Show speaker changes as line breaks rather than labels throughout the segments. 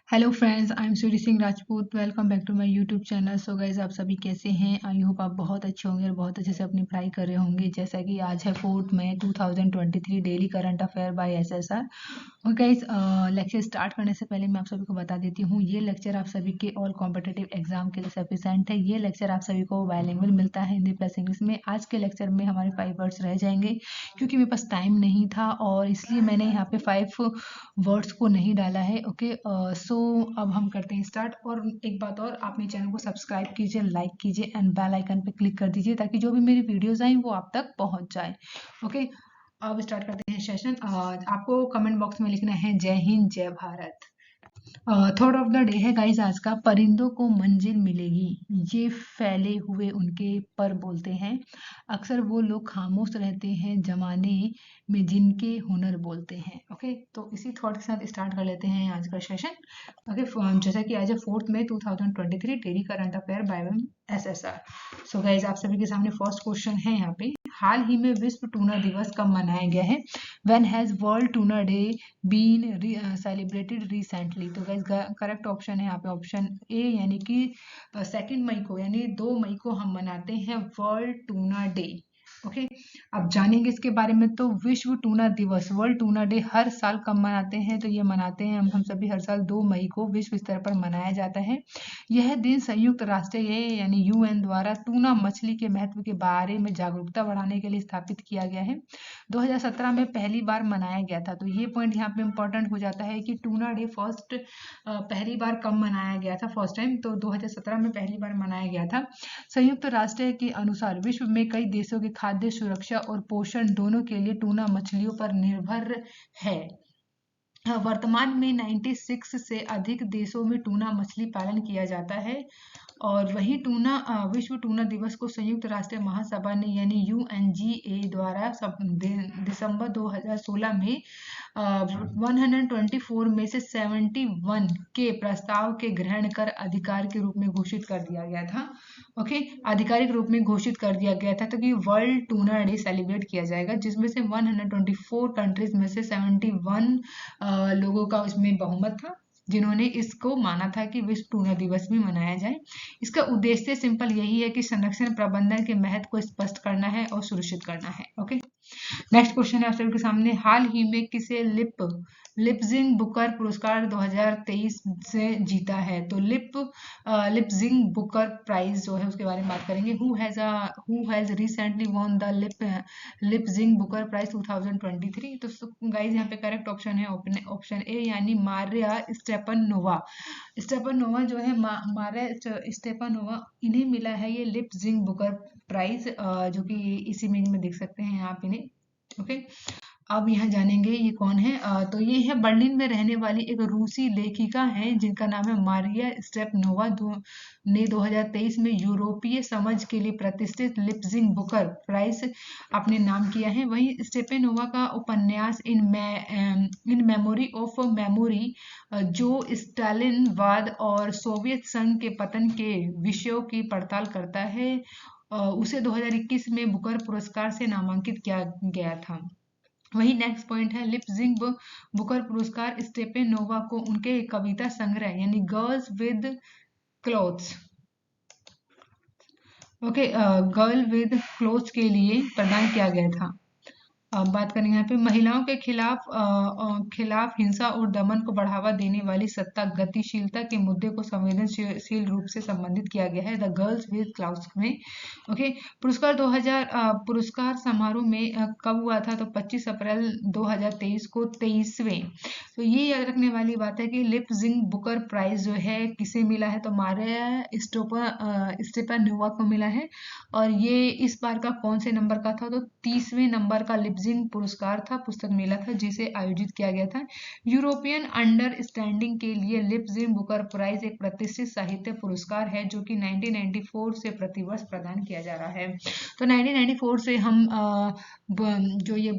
Hello friends, I am Suri Singh Rajput. Welcome back to my YouTube channel. So guys, आप सभी कैसे हैं? आई होप आप बहुत अच्छे होंगे और बहुत अच्छे से अपनी पढ़ाई कर रहे होंगे। जैसा कि आज है 4 मई 2023, daily current affair by SSR. और गाइज, लेक्चर स्टार्ट करने से पहले मैं आप सभी को बता देती हूँ, ये लेक्चर आप सभी के ऑल कॉम्पिटिटिव एग्जाम के लिए सफिशेंट है। ये लेक्चर आप सभी को बायलिंगुअल मिलता है, हिंदी प्लस इंग्लिश में। आज के लेक्चर में हमारे 5 वर्ड्स रह जाएंगे क्योंकि मेरे पास टाइम नहीं था और इसलिए मैंने यहाँ पे 5 वर्ड्स को नहीं डाला है। ओके, सो अब हम करते हैं स्टार्ट। और एक बात और, आप मेरे चैनल को सब्सक्राइब कीजिए, लाइक कीजिए एंड बेल आइकन पे क्लिक कर दीजिए ताकि जो भी मेरी वीडियोस आए वो आप तक पहुंच जाए। ओके, अब स्टार्ट करते हैं सेशन। आपको कमेंट बॉक्स में लिखना है जय हिंद जय Bharat. Thought of the day है गाइस आज का, परिंदों को मंजिल मिलेगी, ये फैले हुए उनके पर बोलते हैं। अक्सर वो लोग खामोश रहते हैं जमाने में जिनके हुनर बोलते हैं। ओके, तो इसी थॉट के साथ स्टार्ट कर लेते हैं आज का सेशन। ओके, जैसा कि आज है 4 मई 2023, daily current affair by SSR. So guys, आप सभी के सामने फर्स्ट क्वेश्चन है यहाँ पे, हाल ही में विश्व टूना दिवस कब मनाया गया है? When has world tuna day been celebrated recently? तो गाइस, करेक्ट ऑप्शन है यहाँ पे ऑप्शन ए, यानी कि 2 मई को, यानी 2 मई को हम मनाते हैं वर्ल्ड टूना डे। ओके, अब जानेंगे इसके बारे में। तो विश्व टूना दिवस, वर्ल्ड टूना डे हर साल कब मनाते हैं? तो ये मनाते हैं हम सभी हर साल 2 मई को विश्व स्तर पर मनाया जाता है। यह दिन संयुक्त राष्ट्र यानी यूएन द्वारा टूना मछली के महत्व के बारे में जागरूकता बढ़ाने के लिए स्थापित किया गया है। 2017 में पहली बार मनाया गया था। तो ये पॉइंट यहाँ पे इम्पोर्टेंट हो जाता है कि टूना डे पहली बार कब मनाया गया था फर्स्ट टाइम? तो 2017 में पहली बार मनाया गया था। संयुक्त राष्ट्र के अनुसार विश्व में कई देशों की खाद्य सुरक्षा और पोषण दोनों के लिए टूना मछलियों पर निर्भर है। वर्तमान में 96 से अधिक देशों में टूना मछली पालन किया जाता है। और वही विश्व टूना दिवस को संयुक्त राष्ट्र महासभा ने यानी यूएनजीए द्वारा दिसंबर 2016 में 124 में से 71 के प्रस्ताव के ग्रहण कर अधिकार के रूप में घोषित कर दिया गया था। ओके, आधिकारिक रूप में घोषित कर दिया गया था तो कि वर्ल्ड टूना डे सेलिब्रेट किया जाएगा, जिसमें से 124 कंट्रीज में से 71 लोगों का उसमें बहुमत था जिन्होंने इसको माना था कि विश्व टूना दिवस भी मनाया जाए। इसका उद्देश्य सिंपल यही है कि संरक्षण प्रबंधन के महत्व को स्पष्ट करना है और सुनिश्चित करना है। ओके, नेक्स्ट क्वेश्चन है आप सभी के सामने, हाल ही में किसे लिप्जिंग बुकर पुरस्कार 2023 से जीता है? तो लिप्जिंग बुकर प्राइज जो है उसके बारे में बात करेंगे। Who has recently won the Leipzig Booker prize 2023? तो गाइज, यहाँ पे करेक्ट ऑप्शन है ऑप्शन ए, यानी मारिया स्टेपनोवा। स्टेपनोवा जो है मारिया स्टेपनोवा, इन्हें मिला है ये लिप्जिंग बुकर प्राइज, जो कि इस इमेज में देख सकते हैं आप इन्हें। ओके, अब यहाँ जानेंगे ये कौन है। तो ये है बर्लिन में रहने वाली एक रूसी लेखिका है जिनका नाम है मारिया स्टेपनोवा, ने 2023 में यूरोपीय समझ के लिए प्रतिष्ठित लिप्जिंग बुकर प्राइज अपने नाम किया है। वहीं स्टेपनोवा का उपन्यास इन मेमोरी ऑफ मेमोरी, जो स्टालिनवाद और सोवियत संघ के पतन के विषयों की पड़ताल करता है, उसे 2021 में बुकर पुरस्कार से नामांकित किया गया था। वही नेक्स्ट पॉइंट है, लिप्जिंग बुकर पुरस्कार स्टेपेनोवा को उनके कविता संग्रह यानी girls with clothes, okay, girl with clothes के लिए प्रदान किया गया था। अब बात करेंगे यहाँ पे महिलाओं के खिलाफ हिंसा और दमन को बढ़ावा देने वाली सत्ता गतिशीलता के मुद्दे को संवेदनशील रूप से संबंधित किया गया है द गर्ल्स विद क्लाउड्स में। ओके, पुरस्कार समारोह में कब हुआ था? तो 25 अप्रैल 2023 को 23वें। तो ये याद रखने वाली बात है कि लिप्जिंग बुकर प्राइज जो है किसे मिला है? तो मारिया स्टेपनोवा को मिला है। और ये इस बार का कौन से नंबर का था? तो 30वें नंबर का लिप्जिंग पुरस्कार था, पुस्तक मेला था जिसे आयोजित किया गया था। यूरोपियन अंडरस्टैंडिंग के लिए लिप्जिंग बुकर प्राइज एक प्रतिष्ठित साहित्य पुरस्कार है जो कि 1994 से प्रतिवर्ष प्रदान किया जा रहा है। तो 1994 से हम जो ये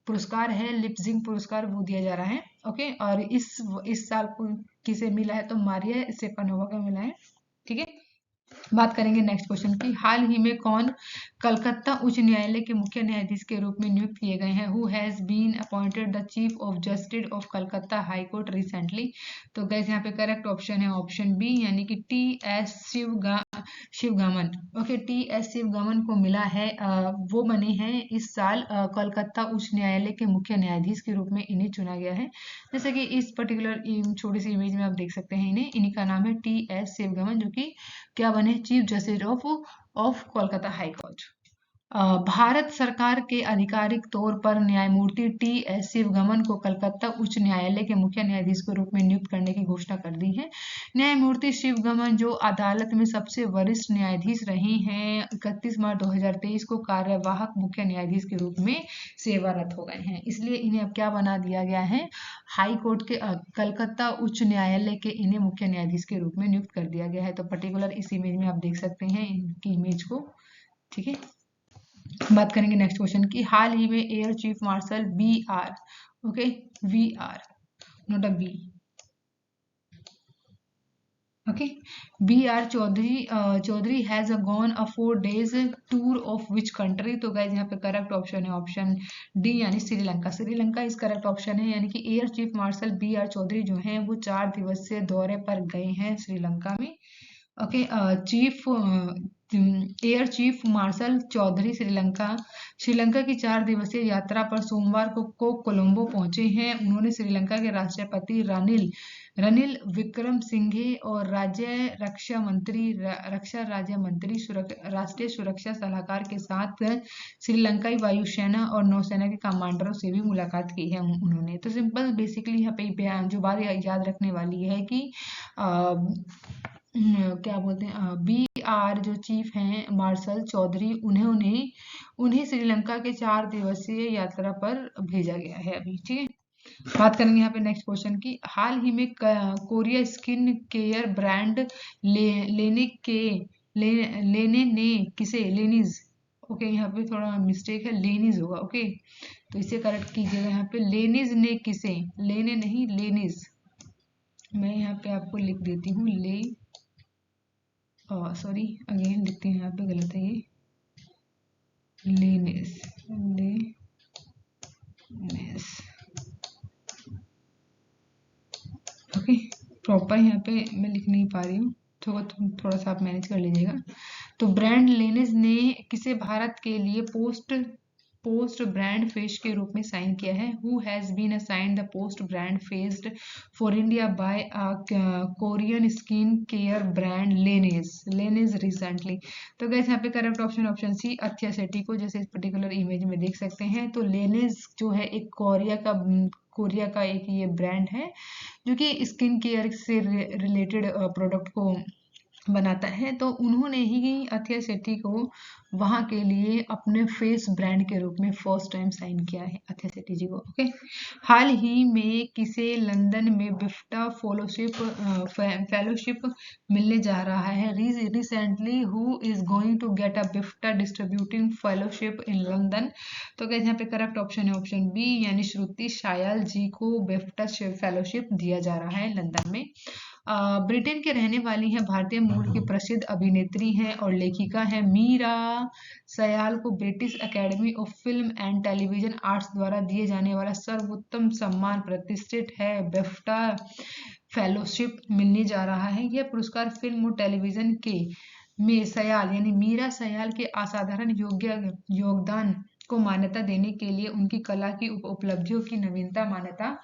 पुरस्कार है लिप्जिंग पुरस्कार वो दिया जा रहा है। ओके, और इस साल को किसे मिला है? तो मारिया स्टेपनोवा को मिला है। ठीक है, बात करेंगे नेक्स्ट क्वेश्चन की। हाल ही में कौन कलकत्ता उच्च न्यायालय के मुख्य न्यायाधीश के रूप में नियुक्त किए गए हैं? Who has been appointed the chief of justice of Calcutta high court recently? तो गैस यहाँ पे करेक्ट ऑप्शन है ऑप्शन बी, यानी कि टी एस शिवगामन। ओके, टी एस शिवगामन को मिला है, वो बने हैं इस साल कोलकाता उच्च न्यायालय के मुख्य न्यायाधीश के रूप में इन्हें चुना गया है। जैसे कि इस पर्टिकुलर छोटी सी इमेज में आप देख सकते हैं इन्हीं का नाम है टी एस शिवगामन, जो कि क्या बने? Chief justice of Kolkata high court. Bharat सरकार के आधिकारिक तौर पर न्यायमूर्ति टी एस शिवगमन को कलकत्ता उच्च न्यायालय के मुख्य न्यायाधीश के रूप में नियुक्त करने की घोषणा कर दी है। न्यायमूर्ति शिवगमन, जो अदालत में सबसे वरिष्ठ न्यायाधीश रहे हैं, 31 मार्च 2023 को कार्यवाहक मुख्य न्यायाधीश के रूप में सेवारत हो गए हैं। इसलिए इन्हें अब क्या बना दिया गया है? हाई कोर्ट के कलकत्ता उच्च न्यायालय के इन्हें मुख्य न्यायाधीश के रूप में नियुक्त कर दिया गया है। तो पर्टिकुलर इस इमेज में आप देख सकते हैं इनकी इमेज को। ठीक है, बात करेंगे नेक्स्ट क्वेश्चन की। हाल ही में air chief marshal B R, okay, V R, not a B, okay, B R Chaudhary has gone a 4 days tour of which country? तो गाइज यहाँ पे करेक्ट ऑप्शन है ऑप्शन डी, यानी श्रीलंका। श्रीलंका इस करेक्ट ऑप्शन है, यानी कि air chief marshal B R Chaudhary जो हैं वो 4 दिवसीय दौरे पर गए हैं श्रीलंका में। Okay, air chief marshal Chaudhary Sri Lanka की 4 दिवसीय यात्रा पर सोमवार को कोलंबो पहुंचे हैं। उन्होंने श्रीलंका के राष्ट्रपति रनिल विक्रमसिंघे और रक्षा राज्य मंत्री राष्ट्रीय सुरक्षा सलाहकार के साथ श्रीलंकाई वायुसेना और नौसेना के कमांडरों से भी मुलाकात की है उन्होंने। तो सिंपल बेसिकली यहाँ पे जो बात याद रखने वाली है कि क्या बोलते हैं, बी आर जो चीफ हैं मार्शल चौधरी, उन्हें श्रीलंका के 4 दिवसीय यात्रा पर भेजा गया है अभी। ठीक है, बात करेंगे यहाँ पे नेक्स्ट क्वेश्चन की। हाल ही में कोरिया स्किन केयर ब्रांड लेने ने किसे? लेनिज, ओके, यहाँ पे थोड़ा मिस्टेक है, लेनिज होगा। ओके, तो इसे करेक्ट कीजिएगा। यहाँ पे लेनिज ने किसे? लेने नहीं, लेनिज। मैं यहाँ पे आपको लिख देती हूँ सॉरी, अगेन लिखते हैं, यहाँ पे गलत है ये, लेनेस, ओके, प्रॉपर यहाँ पे मैं लिख नहीं पा रही हूँ, थोड़ा सा आप मैनेज कर लीजिएगा। तो ब्रांड लेनेस ने किसे भारत के लिए पोस्ट ब्रांड फेस के रूप में साइन किया है? Who has been assigned the post brand faced for India by Korean skin care brand Laneige recently? तो गाइस यहाँ पे करेक्ट ऑप्शन सी, अथ्या सेठी को, जैसे इस पर्टिकुलर इमेज में देख सकते हैं। तो लेनेज जो है एक कोरिया का एक ये ब्रांड है जो कि स्किन केयर से रिलेटेड प्रोडक्ट को बनाता है। तो उन्होंने ही अथ्या सेठी को वहां के लिए अपने फेस ब्रांड के रूप में फर्स्ट टाइम साइन किया है, अथ्या सेठी जी को। ओके, हाल ही में किसे लंदन में बिफ्टा फेलोशिप मिलने जा रहा है? Recently who is going to get a BAFTA distributing fellowship in London? तो क्या यहाँ पे करेक्ट ऑप्शन है ऑप्शन बी, यानी श्रुति शायल जी को बिफ्टा फेलोशिप दिया जा रहा है लंदन में। ब्रिटेन के रहने वाली हैं, भारतीय मूल की प्रसिद्ध अभिनेत्री हैं और लेखिका हैं मीरा सयाल को British academy of film and television arts द्वारा दिए जाने वाला सर्वोत्तम सम्मान प्रतिष्ठित है बेफ्टा फेलोशिप मिलने जा रहा है। यह पुरस्कार फिल्म और टेलीविजन के में सयाल यानी मीरा सयाल के असाधारण योगदान को मान्यता देने के लिए, उनकी कला की उपलब्धियों की नवीनता मान्यता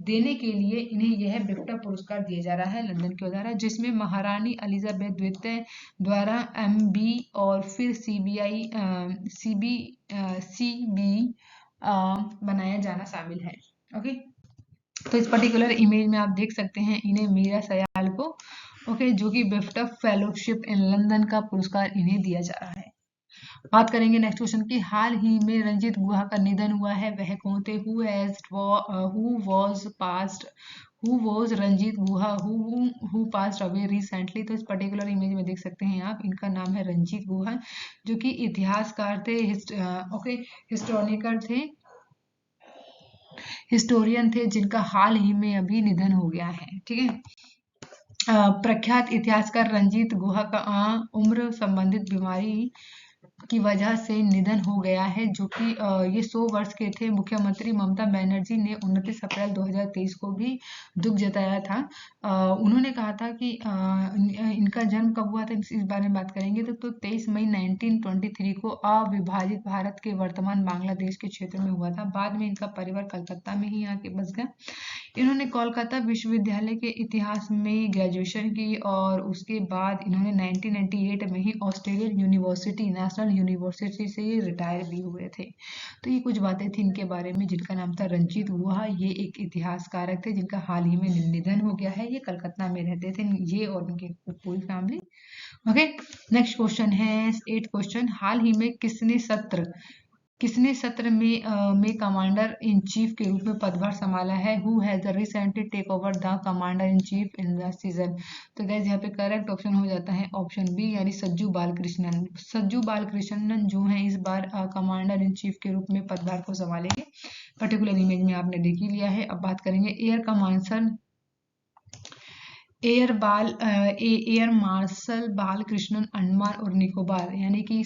देने के लिए इन्हें यह बिफ्टा पुरस्कार दिया जा रहा है लंदन के द्वारा, जिसमें महारानी एलिजाबेथ द्वितीय द्वारा MB और फिर CB बनाया जाना शामिल है। ओके, तो इस पर्टिकुलर इमेज में आप देख सकते हैं इन्हें मीरा सयाल को, ओके, जो कि बिफ्टा फेलोशिप इन लंदन का पुरस्कार इन्हें दिया जा रहा है। बात करेंगे नेक्स्ट क्वेश्चन की। हाल ही में रंजीत गुहा का निधन हुआ है, वह कौन थे? Who was Ranjit Guha who passed away recently? तो इस पर्टिकुलर इमेज में देख सकते हैं आप, इनका नाम है रंजीत गुहा, जो कि इतिहासकार थे, हिस्टोरियन थे, जिनका हाल ही में अभी निधन हो गया है। ठीक है, प्रख्यात इतिहासकार रंजीत गुहा का उम्र संबंधित बीमारी की वजह से निधन हो गया है, जो कि ये 100 वर्ष के थे। मुख्यमंत्री ममता बनर्जी ने 29 अप्रैल 2023 को भी दुख जताया था। उन्होंने कहा था कि इनका जन्म कब हुआ था, इस बारे में बात करेंगे। तो 23 मई 1923 को अविभाजित भारत के वर्तमान बांग्लादेश के क्षेत्र में हुआ था। बाद में इनका परिवार कलकत्ता में ही आके बस गया। इन्होंने कोलकाता विश्वविद्यालय के इतिहास में ग्रेजुएशन की और उसके बाद इन्होंने 1998 में ही ऑस्ट्रेलियन यूनिवर्सिटी, नेशनल यूनिवर्सिटी से रिटायर भी हुए थे। तो ये कुछ बातें थी इनके बारे में, जिनका नाम था रंजीत गुहा। ये एक इतिहासकारक थे जिनका हाल ही में निधन हो गया है। ये कलकत्ता में रहते थे, ये और उनकी पूरी फैमिली। ओके, नेक्स्ट क्वेश्चन है 8th क्वेश्चन। हाल ही में किसने सत्र में कमांडर इन चीफ के रूप में पदभार संभाला है? Who has recently take over the commander in chief in the season? तो गाइस यहाँ पे करेक्ट ऑप्शन हो जाता है ऑप्शन बी, यानी सज्जू बालकृष्णन। सज्जू बालकृष्णन जो है इस बार कमांडर इन चीफ के रूप में पदभार को संभालेंगे। पर्टिकुलर इमेज में आपने देख ही लिया है। अब बात करेंगे एयर मार्शल बालकृष्णन अंडमान और निकोबार यानी कि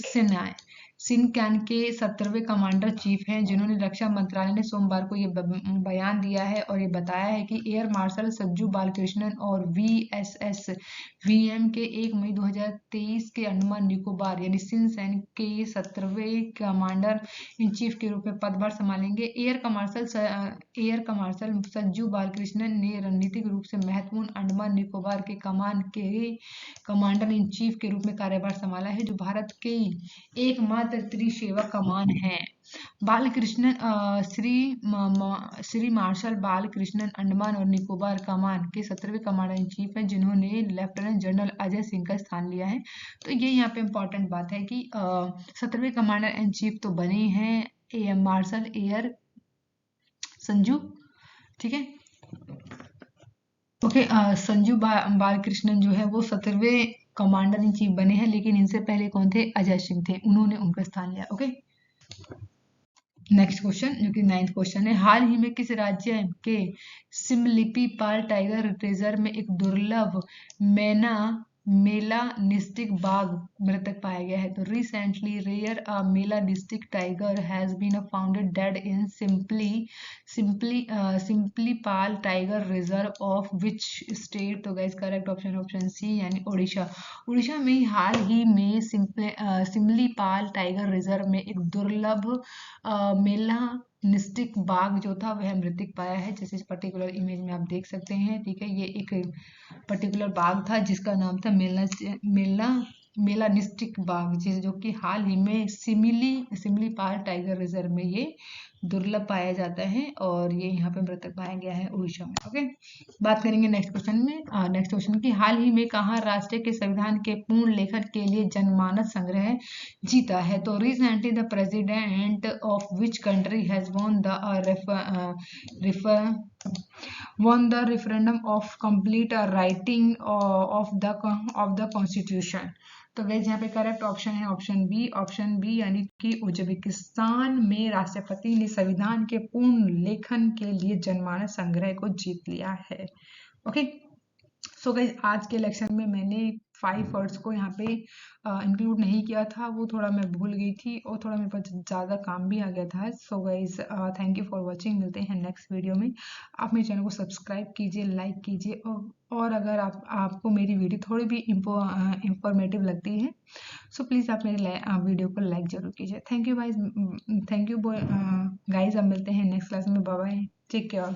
सिनकैन के 17वें कमांडर चीफ हैं, जिन्होंने रक्षा मंत्रालय ने सोमवार को ये बयान दिया है और ये बताया है कि एयर मार्शल सज्जू बालकृष्णन और VSS VM के 1 मई 2023 के अंडमान निकोबार यानी सिनकैन के 17वें कमांडर इन चीफ के रूप में पदभार संभालेंगे। एयर मार्शल सज्जू बालकृष्णन ने रणनीतिक रूप से महत्वपूर्ण अंडमान निकोबार के कमांडर इन चीफ के रूप में कार्यभार संभाला है, जो भारत की एकमात्र त्रिसेवा कमान है। बालकृष्णन श्री मार्शल बालकृष्णन अंडमान और निकोबार कमान के 17वें कमांडर इन चीफ हैं, जिन्होंने लेफ्टिनेंट जनरल अजय सिंह का स्थान लिया है। तो ये यहाँ पे इम्पोर्टेंट बात है कि 17वें कमांडर इन चीफ तो बने हैं मार्शल एयर संजू, ठीक है। ओके, संजू बालकृष्णन जो है वो 17वें कमांडर इन चीफ बने हैं, लेकिन इनसे पहले कौन थे? अजय सिंह थे, उन्होंने उनका स्थान लिया। ओके, नेक्स्ट क्वेश्चन जो कि 9th क्वेश्चन है। हाल ही में किस राज्य के सिमलीपाल पाल टाइगर रिजर्व में एक दुर्लभ मेलानिस्टिक बाघ मृतक पाया गया है? तो recently rare a melanistic tiger has been founded dead in Simlipal tiger reserve of which state? तो गाइस करेक्ट ऑप्शन सी, यानी उड़ीसा में ही हाल ही में सिमलीपाल टाइगर रिजर्व में एक दुर्लभ मेलानिस्टिक बाघ जो था वह मृतक पाया है, जैसे इस पर्टिकुलर इमेज में आप देख सकते हैं। ठीक है, ये एक पर्टिकुलर बाघ था जिसका नाम था मेलानिस्टिक बाघ, जो कि हाल ही में सिमलीपाल टाइगर रिजर्व में ये दुर्लभ पाया जाता है और ये यहाँ पे मृतक पाया गया है उड़ीसा में। ओके, बात करेंगे नेक्स्ट क्वेश्चन की। हाल ही में कहाँ राष्ट्र के संविधान के पूर्ण लेखन के लिए जनमानस संग्रह जीता है? तो recently the president of which country has won the referendum of complete writing of the constitution? तो गाइस यहाँ पे करेक्ट ऑप्शन है ऑप्शन बी, यानी कि उज्बेकिस्तान में राष्ट्रपति ने संविधान के पूर्ण लेखन के लिए जनमानस संग्रह को जीत लिया है। ओके, सो गाइस आज के लेक्चर में मैंने 5 वर्ड्स को यहाँ पे इंक्लूड नहीं किया था, वो थोड़ा मैं भूल गई थी और थोड़ा मेरे पास ज़्यादा काम भी आ गया था। So guys thank you for watching, मिलते हैं नेक्स्ट वीडियो में। आप मेरे चैनल को सब्सक्राइब कीजिए, लाइक कीजिए और अगर आपको मेरी वीडियो थोड़ी भी इंफॉर्मेटिव लगती है सो प्लीज़ आप मेरे वीडियो को लाइक जरूर कीजिए। थैंक यू गाइज, अब मिलते हैं नेक्स्ट क्लास में। Bye bye, take care.